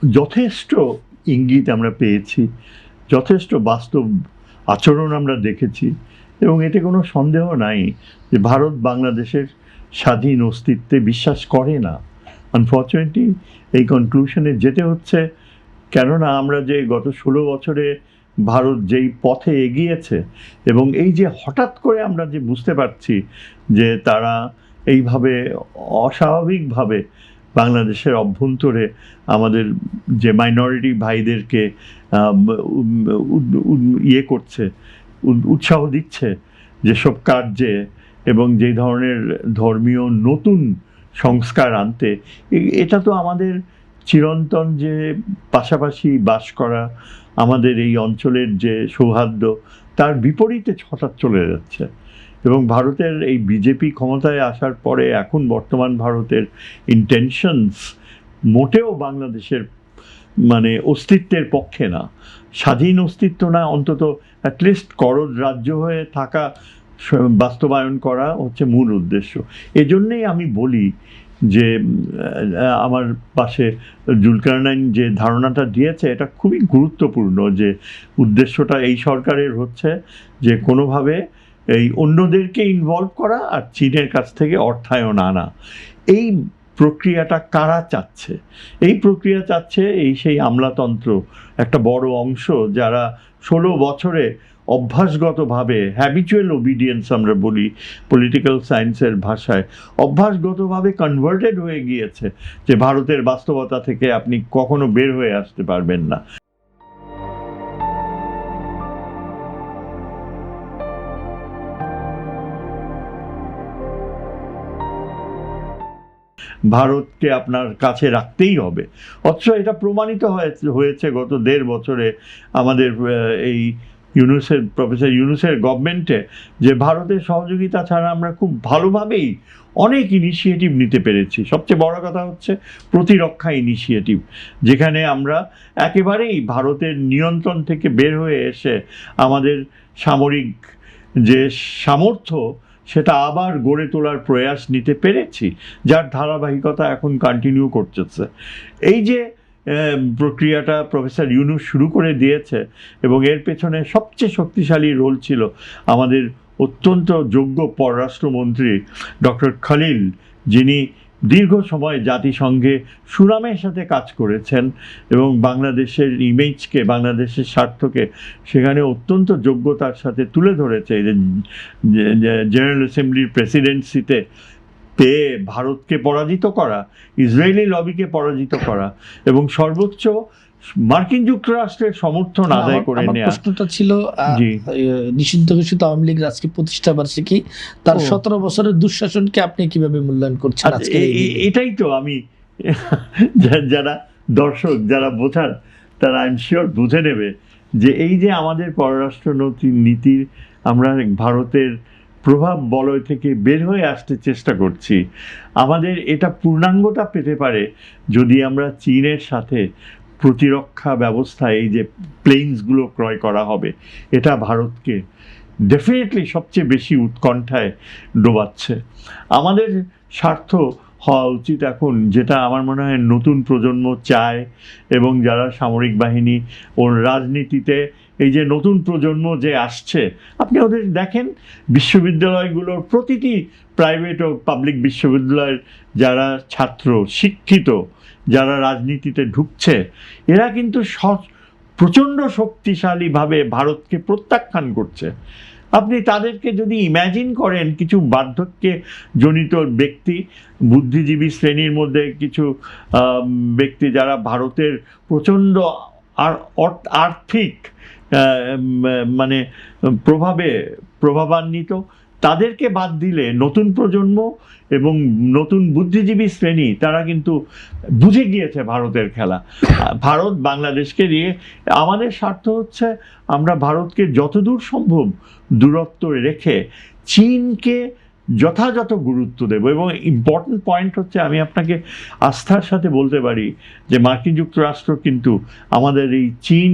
যথেষ্ট ইঙ্গিত আমরা পেয়েছি, যথেষ্ট বাস্তব আচরণ আমরা দেখেছি, এবং এতে কোনো সন্দেহ নাই যে ভারত বাংলাদেশের স্বাধীন অস্তিত্বে বিশ্বাস করে না। আনফর্চুনেটলি এই কনক্লুশনে যেতে হচ্ছে, কেননা আমরা যে গত 16 বছরে ভারত যেই পথে এগিয়েছে, এবং এই যে হঠাৎ করে আমরা যে বুঝতে পারছি যে তারা এইভাবে অস্বাভাবিকভাবে বাংলাদেশের অভ্যন্তরে আমাদের যে মাইনরিটি ভাইদেরকে ইয়ে করছে, উৎসাহ দিচ্ছে যেসব কার্যে, এবং যেই ধরনের ধর্মীয় নতুন সংস্কার আনতে, এটা তো আমাদের চিরন্তন যে পাশাপাশি বাস করা আমাদের এই অঞ্চলের যে সৌহার্দ্য, তার বিপরীতে হঠাৎ চলে যাচ্ছে। এবং ভারতের এই বিজেপি ক্ষমতায় আসার পরে এখন বর্তমান ভারতের ইন্টেনশনস মোটেও বাংলাদেশের মানে অস্তিত্বের পক্ষে না, স্বাধীন অস্তিত্ব না, অন্তত অ্যাটলিস্ট করদ রাজ্য হয়ে থাকা বাস্তবায়ন করা হচ্ছে মূল উদ্দেশ্য। এজন্যেই আমি বলি যে আমার পাশে জুলকারনাইন যে ধারণাটা দিয়েছে এটা খুবই গুরুত্বপূর্ণ, যে উদ্দেশ্যটা এই সরকারের হচ্ছে যে কোনোভাবে এই অন্যদেরকে ইনভলভ করা আর চীনের কাছ থেকে অর্থায়ন আনা। এই প্রক্রিয়াটা কারা চাচ্ছে? এই প্রক্রিয়া চাচ্ছে এই সেই আমলাতন্ত্র একটা বড় অংশ, যারা 16 বছরে অভ্যাসগতভাবে, হ্যাবিচুয়াল ওবিডিয়েন্স আমরা বলি পলিটিক্যাল সায়েন্সের ভাষায়, অভ্যাসগতভাবে কনভার্টেড হয়ে গিয়েছে যে ভারতের বাস্তবতা থেকে আপনি কখনো বের হয়ে আসতে পারবেন না। ভারতকে আপনার কাছে রাখতেই হবে। অথচ এটা প্রমাণিত হয়েছে গত 1.5 বছরে আমাদের এই প্রফেসর ইউনূসের গভর্নমেন্টে, যে ভারতের সহযোগিতা ছাড়া আমরা খুব ভালোভাবেই অনেক ইনিশিয়েটিভ নিতে পেরেছি। সবচেয়ে বড় কথা হচ্ছে প্রতিরক্ষা ইনিশিয়েটিভ, যেখানে আমরা একেবারেই ভারতের নিয়ন্ত্রণ থেকে বের হয়ে এসে আমাদের সামরিক যে সামর্থ্য সেটা আবার গড়ে তোলার প্রয়াস নিতে পেরেছি, যার ধারাবাহিকতা এখন কন্টিনিউ করতেছে। এই যে প্রক্রিয়াটা প্রফেসর ইউনূস শুরু করে দিয়েছে, এবং এর পেছনে সবচেয়ে শক্তিশালী রোল ছিল আমাদের অত্যন্ত যোগ্য পররাষ্ট্রমন্ত্রী ডক্টর খলিল, যিনি দীর্ঘ সময় জাতিসংঘে সুনামের সাথে কাজ করেছেন এবং বাংলাদেশের ইমেজকে, বাংলাদেশের স্বার্থকে সেখানে অত্যন্ত যোগ্যতার সাথে তুলে ধরেছে। জেনারেল অ্যাসেম্বলির প্রেসিডেন্সিতে পেয়ে ভারতকে পরাজিত করা, ইসরায়েলি লবিকে পরাজিত করা, এবং সর্বোচ্চ মার্কিন যুক্তরাষ্ট্রের সমর্থন আদায় করে নেওয়া। প্রশ্নটা ছিল নিষিদ্ধ ঘোষিত আওয়ামী লীগ রাজকে প্রতিষ্ঠা বার্ষিকী, তার 17 বছরের দুঃশাসনকে আপনি কিভাবে মূল্যায়ন করছেন? এটাই তো আমি, যারা দর্শক যারা বোঝার তারা আই এম শিওর বুঝে নেবে যে এই যে আমাদের পররাষ্ট্র নীতির আমরা ভারতের প্রভাব বলয় থেকে বের হয়ে আসতে চেষ্টা করছি, আমাদের এটা পূর্ণাঙ্গতা পেতে পারে যদি আমরা চীনের সাথে প্রতিরক্ষা ব্যবস্থায় এই যে প্লেনসগুলো ক্রয় করা হবে, এটা ভারতকে ডেফিনেটলি সবচেয়ে বেশি উৎকণ্ঠায় ডোবাচ্ছে। আমাদের স্বার্থ হওয়া উচিত এখন, যেটা আমার মনে হয় নতুন প্রজন্ম চায়, এবং যারা সামরিক বাহিনী ও রাজনীতিতে এই যে নতুন প্রজন্ম যে আসছে, আপনি ওদের দেখেন বিশ্ববিদ্যালয়গুলোর প্রতিটি প্রাইভেট ও পাবলিক বিশ্ববিদ্যালয়ের যারা ছাত্র শিক্ষিত, যারা রাজনীতিতে ঢুকছে, এরা কিন্তু প্রচণ্ড শক্তিশালীভাবে ভারতকে প্রত্যাখ্যান করছে। আপনি তাদেরকে যদি ইম্যাজিন করেন, কিছু বার্ধক্যে জনিত ব্যক্তি, বুদ্ধিজীবী শ্রেণীর মধ্যে কিছু ব্যক্তি যারা ভারতের প্রচণ্ড আর্থিক মানে প্রভাবান্বিত, তাদেরকে বাদ দিলে নতুন প্রজন্ম এবং নতুন বুদ্ধিজীবী শ্রেণী তারা কিন্তু বুঝে গিয়েছে ভারতের খেলা। ভারত বাংলাদেশকে নিয়ে আমাদের স্বার্থ হচ্ছে আমরা ভারতকে যতদূর সম্ভব দূরত্ব রেখে চীনকে যথাযথ গুরুত্ব দেব। এবং ইম্পর্টেন্ট পয়েন্ট হচ্ছে, আমি আপনাকে আস্থার সাথে বলতে পারি যে মার্কিন যুক্তরাষ্ট্র কিন্তু আমাদের এই চীন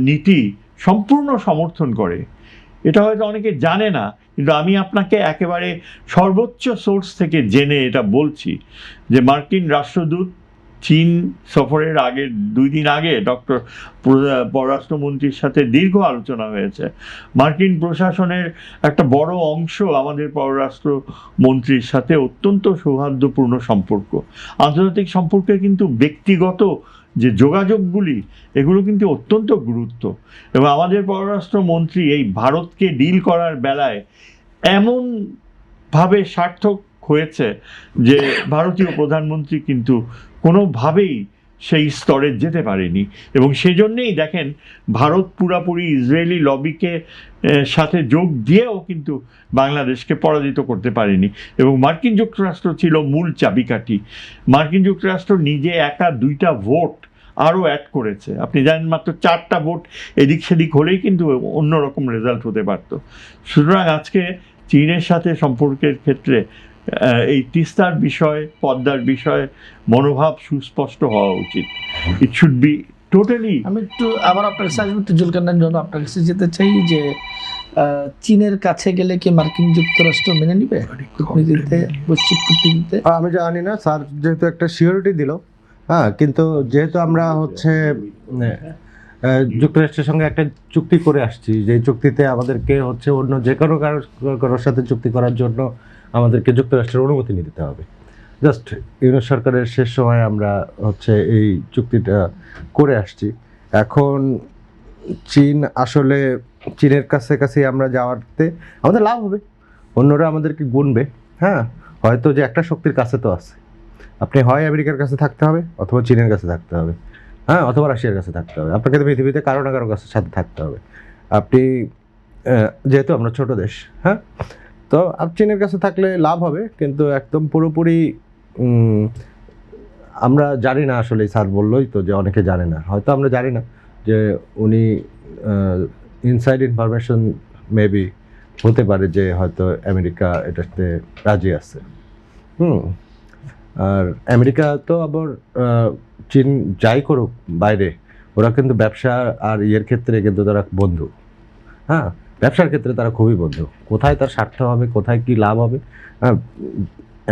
নীতি সম্পূর্ণ সমর্থন করে। এটা হয়তো অনেকে জানে না, কিন্তু আমি আপনাকে একেবারে সর্বোচ্চ সোর্স থেকে জেনে এটা বলছি যে মার্কিন রাষ্ট্রদূত চীন সফরের আগে 2 দিন আগে ডক্টর পররাষ্ট্রমন্ত্রীর সাথে দীর্ঘ আলোচনা হয়েছে। মার্কিন প্রশাসনের একটা বড় অংশ আমাদের পররাষ্ট্রমন্ত্রীর সাথে অত্যন্ত সৌহার্দ্যপূর্ণ সম্পর্ক। আন্তর্জাতিক সম্পর্কে কিন্তু ব্যক্তিগত যে যোগাযোগগুলি এগুলো কিন্তু অত্যন্ত গুরুত্ব, এবং আমাদের পররাষ্ট্রমন্ত্রী এই ভারতকে ডিল করার বেলায় এমনভাবে সার্থক হয়েছে যে ভারতীয় প্রধানমন্ত্রী কিন্তু কোনোভাবেই সেই স্তরে যেতে পারেনি, এবং সেজন্যেই দেখেন ভারত পুরাপুরি ইসরায়েলি লবিকে সাথে যোগ দিয়েও কিন্তু বাংলাদেশকে পরাজিত করতে পারেনি, এবং মার্কিন যুক্তরাষ্ট্র ছিল মূল চাবিকাঠি। মার্কিন যুক্তরাষ্ট্র নিজে একা 2টা ভোট আরও অ্যাড করেছে। আপনি জানেন মাত্র 4টা ভোট এদিক সেদিক হলেই কিন্তু অন্যরকম রেজাল্ট হতে পারত। সুতরাং আজকে চীনের সাথে সম্পর্কের ক্ষেত্রে এই তিস্তার বিষয়, পদ্মার বিষয়ে মনোভাব সুস্পষ্ট হওয়া উচিত। It should be totally. আমি একটু আবার আপনার কাছে আসবো, একটু জুলকারনাইন জন্য আপনার কাছে যেতে চাই যে চীনের কাছে গেলে কি মার্কিন যুক্তরাষ্ট্র মেনে নিবে কূটনীতিতে, বৈশ্বিক কূটনীতিতে? আমি জানি না, স্যার যেহেতু একটা সিওরিটি দিল, হ্যাঁ, কিন্তু যেহেতু আমরা হচ্ছে যুক্তরাষ্ট্রের সঙ্গে একটা চুক্তি করে আসছি, যে চুক্তিতে আমাদেরকে হচ্ছে অন্য যে কোনো কারোর সাথে চুক্তি করার জন্য আমাদেরকে যুক্তরাষ্ট্রের অনুমতি নিতে হবে। জাস্ট ইউনিট সরকারের শেষ সময় আমরা হচ্ছে এই চুক্তিটা করে আসছি। এখন চীন আসলে চীনের কাছে আমরা যাওয়াতে আমাদের লাভ হবে, অন্যরা আমাদেরকে গুনবে। হ্যাঁ, হয়তো যে একটা শক্তির কাছে তো আছে, আপনি হয় আমেরিকার কাছে থাকতে হবে, অথবা চীনের কাছে থাকতে হবে, হ্যাঁ, অথবা রাশিয়ার কাছে থাকতে হবে। আপনাকে তো পৃথিবীতে কারো না কারো কাছে সাথে থাকতে হবে। আপনি যেহেতু আমরা ছোট দেশ, হ্যাঁ, তো চীনের কাছে থাকলে লাভ হবে, কিন্তু একদম পুরোপুরি আমরা জানি না। আসলে স্যার বললোই তো যে অনেকে জানে না, হয়তো আমরা জানি না যে উনি ইনসাইড ইনফরমেশন মেবি হতে পারে যে হয়তো আমেরিকা এটাতে রাজি আছে। আর আমেরিকা তো আবার চীন যাই করুক বাইরে, ওরা কিন্তু ব্যবসা আর ইয়ের ক্ষেত্রে কিন্তু তারা বন্ধু। হ্যাঁ, ব্যবসার ক্ষেত্রে তারা খুবই বন্ধু। কোথায় তার স্বার্থ হবে, কোথায় কি লাভ হবে, হ্যাঁ,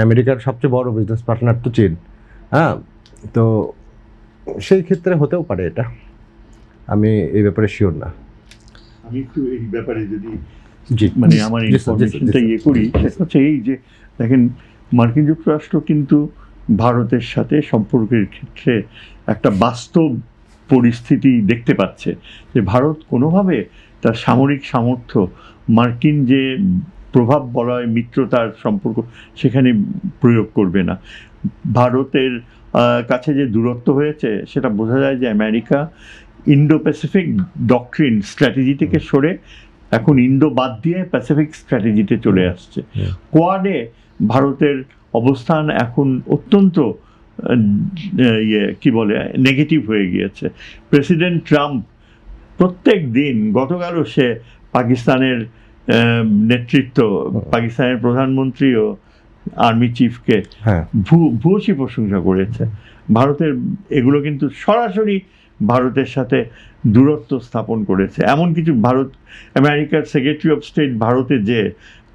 আমেরিকার সবচেয়ে বড় বিজনেস পার্টনার তো চীন। হ্যাঁ, তো সেই ক্ষেত্রে হতেও পারে এটা, আমি এই ব্যাপারে শিওর না। আমি একটু এই ব্যাপারে যদি জি, মানে আমার ইনফরমেশনটা ইয়ে করি, সেটা হচ্ছে এই যে দেখেন মার্কিন যুক্তরাষ্ট্র কিন্তু ভারতের সাথে সম্পর্কের ক্ষেত্রে একটা বাস্তব পরিস্থিতি দেখতে পাচ্ছে যে ভারত কোনোভাবে তার সামরিক সামর্থ্য, মার্কিন যে প্রভাব বলয় মিত্রতার সম্পর্ক, সেখানে প্রয়োগ করবে না। ভারতের কাছে যে দূরত্ব হয়েছে সেটা বোঝা যায় যে America Indo Pacific doctrine strategy থেকে সরে এখন ইন্ডো বাদ দিয়ে প্যাসিফিক স্ট্র্যাটেজিতে চলে আসছে। কোয়াডে ভারতের অবস্থান এখন অত্যন্ত কি বলে নেগেটিভ হয়ে গিয়েছে। প্রেসিডেন্ট ট্রাম্প প্রত্যেক দিন, গতকালও সে পাকিস্তানের নেতৃত্ব, পাকিস্তানের প্রধানমন্ত্রী ও আর্মি চিফকে ভূয়সী প্রশংসা করেছে। ভারতের এগুলো কিন্তু সরাসরি ভারতের সাথে দূরত্ব স্থাপন করেছে। এমন কিছু আমেরিকার সেক্রেটারি অফ স্টেট ভারতে যে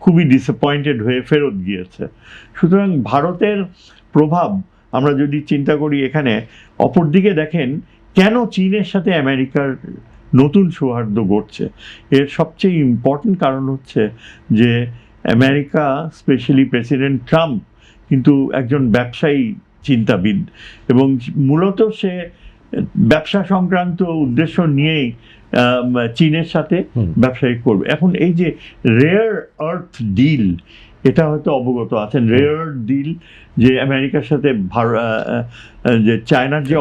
খুবই ডিসঅ্যাপয়েন্টেড হয়ে ফেরত গিয়েছে। সুতরাং ভারতের প্রভাব আমরা যদি চিন্তা করি এখানে, অপরদিকে দেখেন কেন চীনের সাথে আমেরিকার নতুন সৌহার্দ্য গড়ছে, এর সবচেয়ে ইম্পর্টেন্ট কারণ হচ্ছে যে আমেরিকা, স্পেশালি প্রেসিডেন্ট ট্রাম্প কিন্তু একজন ব্যবসায়ী চিন্তাবিদ, এবং মূলত সে ব্যবসা সংক্রান্ত উদ্দেশ্য নিয়েই চীনের সাথে ব্যবসায়ী করবে। এখন এই যে রেয়ার আর্থ ডিল, এটা হয়তো অবগত আছেন, রেয়ার ডিল যে আমেরিকার সাথে যে চায়নার যে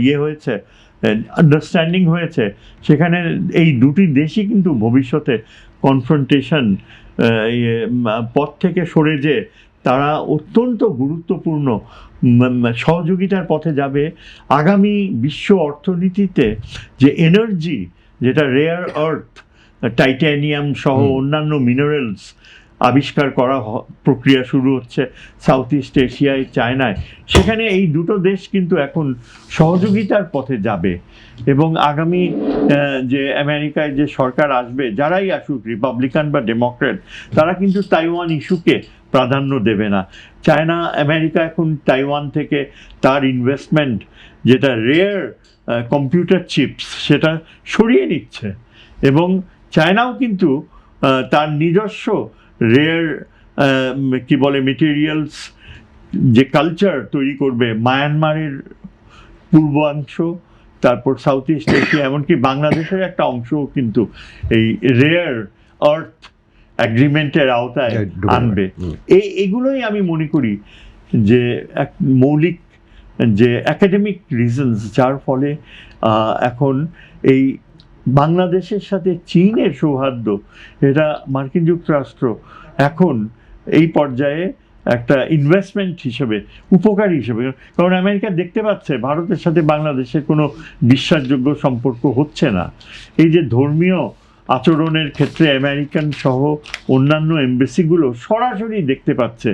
ইয়ে হয়েছে, আন্ডারস্ট্যান্ডিং হয়েছে, সেখানে এই দুটি দেশই কিন্তু ভবিষ্যতে কনফ্রন্টেশন পথ থেকে সরে যে তারা অত্যন্ত গুরুত্বপূর্ণ সহযোগিতার পথে যাবে। আগামী বিশ্ব অর্থনীতিতে যে এনার্জি, যেটা রেয়ার আর্থ, টাইটানিয়াম সহ অন্যান্য মিনারেলস আবিষ্কার করা প্রক্রিয়া শুরু হচ্ছে সাউথ ইস্ট এশিয়ায়, চায়নায়। সেখানে এই দুটো দেশ কিন্তু এখন সহযোগিতার পথে যাবে এবং আগামী যে আমেরিকায় যে সরকার আসবে, যারাই আসুক, রিপাবলিকান বা ডেমোক্রেট, তারা কিন্তু তাইওয়ান ইস্যুকে প্রাধান্য দেবে না। চায়না, আমেরিকা এখন তাইওয়ান থেকে তার ইনভেস্টমেন্ট, যেটা রেয়ার কম্পিউটার চিপস, সেটা সরিয়ে নিচ্ছে এবং চায়নাও কিন্তু তার নিজস্ব রেয়ার কি বলে মেটেরিয়ালস যে কালচার তৈরি করবে, মায়ানমারের পূর্বাংশ, তারপর সাউথ ইস্ট এশিয়া, এমনকি বাংলাদেশের একটা অংশও কিন্তু এই রেয়ার আর্থ অ্যাগ্রিমেন্টের আওতায় আনবে। এগুলোই আমি মনে করি যে এক মৌলিক যে একাডেমিক রিজনস, যার ফলে এখন এই বাংলাদেশের সাথে চীনের সৌহার্দ্য, এটা মার্কিন যুক্তরাষ্ট্র এখন এই পর্যায়ে একটা ইনভেস্টমেন্ট হিসেবে, উপকারী হিসেবে, কারণ আমেরিকা দেখতে পাচ্ছে ভারতের সাথে বাংলাদেশের কোনো বিশ্বাসযোগ্য সম্পর্ক হচ্ছে না। এই যে ধর্মীয় আচরণের ক্ষেত্রে আমেরিকান সহ অন্যান্য এমবেসিগুলো সরাসরি দেখতে পাচ্ছে